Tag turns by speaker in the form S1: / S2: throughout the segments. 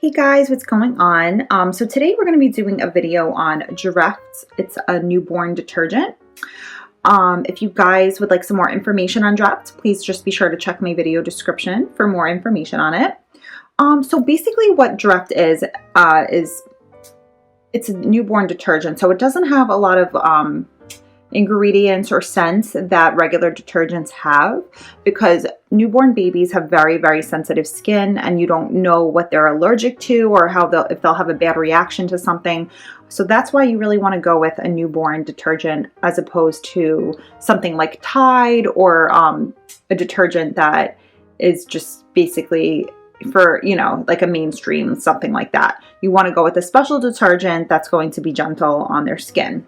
S1: Hey guys, what's going on? So today we're going to be doing a video on Dreft. It's a newborn detergent. If you guys would like some more information on Dreft, please just be sure to check my video description for more information on it. So basically what Dreft is it's a newborn detergent. So it doesn't have a lot of ingredients or scents that regular detergents have, because newborn babies have very, very sensitive skin and you don't know what they're allergic to or if they'll have a bad reaction to something. So that's why you really want to go with a newborn detergent as opposed to something like Tide or a detergent that is just basically for, like a mainstream, something like that. You want to go with a special detergent that's going to be gentle on their skin.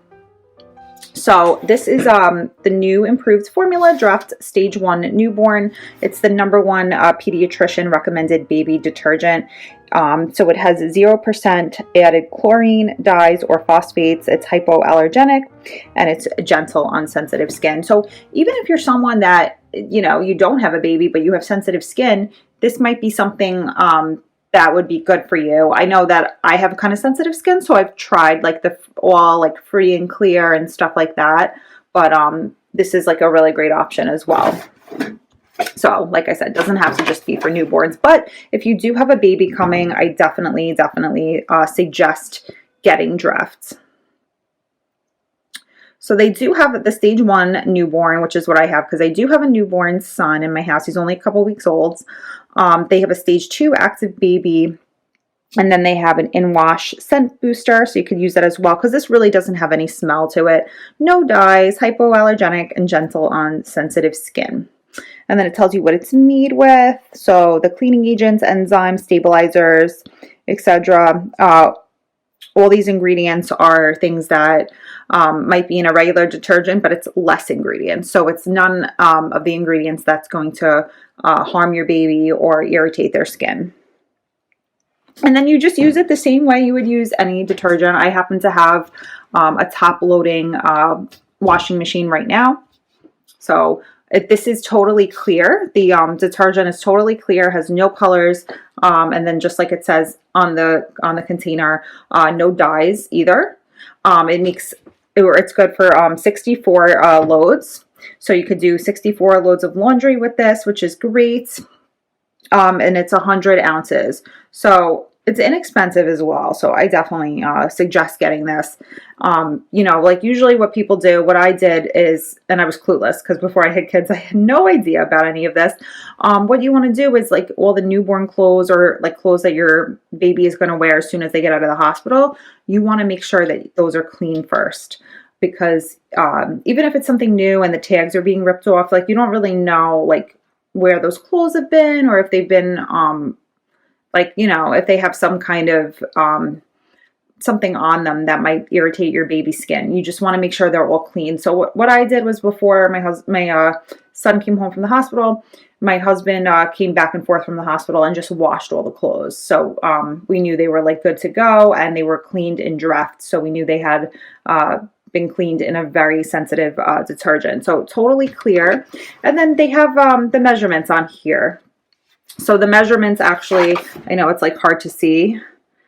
S1: So this is the new improved formula, Dreft Stage 1 Newborn. It's the #1 pediatrician recommended baby detergent. So it has 0% added chlorine, dyes, or phosphates. It's hypoallergenic and it's gentle on sensitive skin. So even if you're someone that, you don't have a baby, but you have sensitive skin, this might be something that would be good for you. I know that I have kind of sensitive skin, so I've tried like the all like free and clear and stuff like that. But this is like a really great option as well. So like I said, it doesn't have to just be for newborns, but if you do have a baby coming, I definitely suggest getting Dreft. So they do have the Stage 1 Newborn, which is what I have because I do have a newborn son in my house. He's only a couple weeks old. They have a Stage 2 Active Baby, and then they have an in-wash scent booster, so you could use that as well because this really doesn't have any smell to it. No dyes, hypoallergenic, and gentle on sensitive skin. And then it tells you what it's made with, so the cleaning agents, enzymes, stabilizers, etc. All these ingredients are things that might be in a regular detergent, but it's less ingredients. So it's none of the ingredients that's going to harm your baby or irritate their skin. And then you just use it the same way you would use any detergent. I happen to have a top-loading washing machine right now. So this is totally clear. The detergent is totally clear, has no colors, and then just like it says on the container, no dyes either. It's good for 64 loads. So you could do 64 loads of laundry with this, which is great. And it's 100 ounces. So it's inexpensive as well. So I definitely suggest getting this. Like usually what people do, what I did is, and I was clueless because before I had kids, I had no idea about any of this. What you want to do is like all the newborn clothes or like clothes that your baby is going to wear as soon as they get out of the hospital, you want to make sure that those are clean first. Because even if it's something new and the tags are being ripped off, like you don't really know like where those clothes have been or if they've been if they have some kind of something on them that might irritate your baby's skin. You just want to make sure they're all clean. So what I did was before my son came home from the hospital, my husband came back and forth from the hospital and just washed all the clothes. So we knew they were like good to go and they were cleaned in Dreft. So we knew they had been cleaned in a very sensitive detergent. So totally clear. And then they have the measurements on here. So the measurements actually, I know it's like hard to see,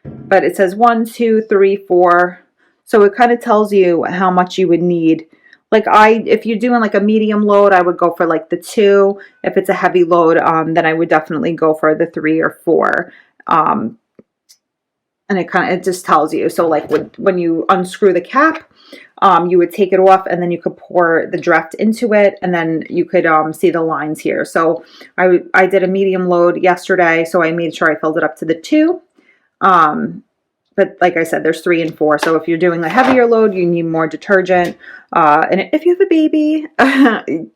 S1: but it says 1, 2, 3, 4. So it kind of tells you how much you would need. Like if you're doing like a medium load, I would go for like the 2. If it's a heavy load, then I would definitely go for the 3 or 4. And it just tells you. So like when you unscrew the cap, you would take it off and then you could pour the Dreft into it and then you could see the lines here. So I did a medium load yesterday, so I made sure I filled it up to the 2. But like I said, there's 3 and 4. So if you're doing a heavier load, you need more detergent. And if you have a baby,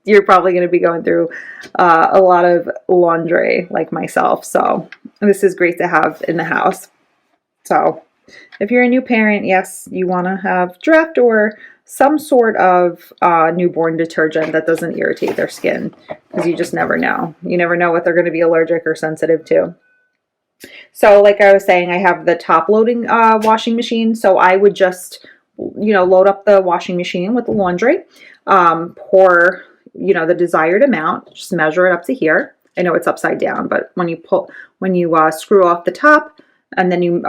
S1: you're probably going to be going through a lot of laundry like myself. So this is great to have in the house. So if you're a new parent, yes, you want to have Dreft or some sort of newborn detergent that doesn't irritate their skin, because you just never know. You never know what they're going to be allergic or sensitive to. So like I was saying, I have the top loading washing machine. So I would just, load up the washing machine with the laundry, pour, the desired amount, just measure it up to here. I know it's upside down, but when you screw off the top, and then you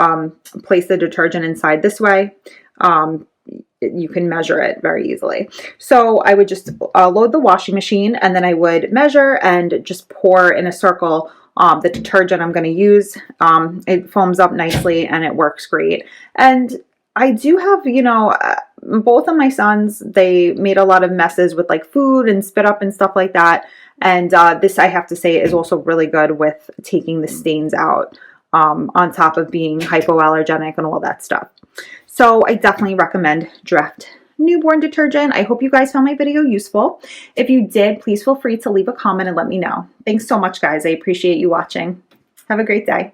S1: place the detergent inside this way. You can measure it very easily. So I would just load the washing machine, and then I would measure and just pour in a circle the detergent I'm going to use. It foams up nicely and it works great. And I do have, both of my sons, they made a lot of messes with like food and spit up and stuff like that. And this, I have to say, is also really good with taking the stains out, on top of being hypoallergenic and all that stuff. So I definitely recommend Dreft newborn detergent. I hope you guys found my video useful. If you did, please feel free to leave a comment and let me know. Thanks so much, guys. I appreciate you watching. Have a great day.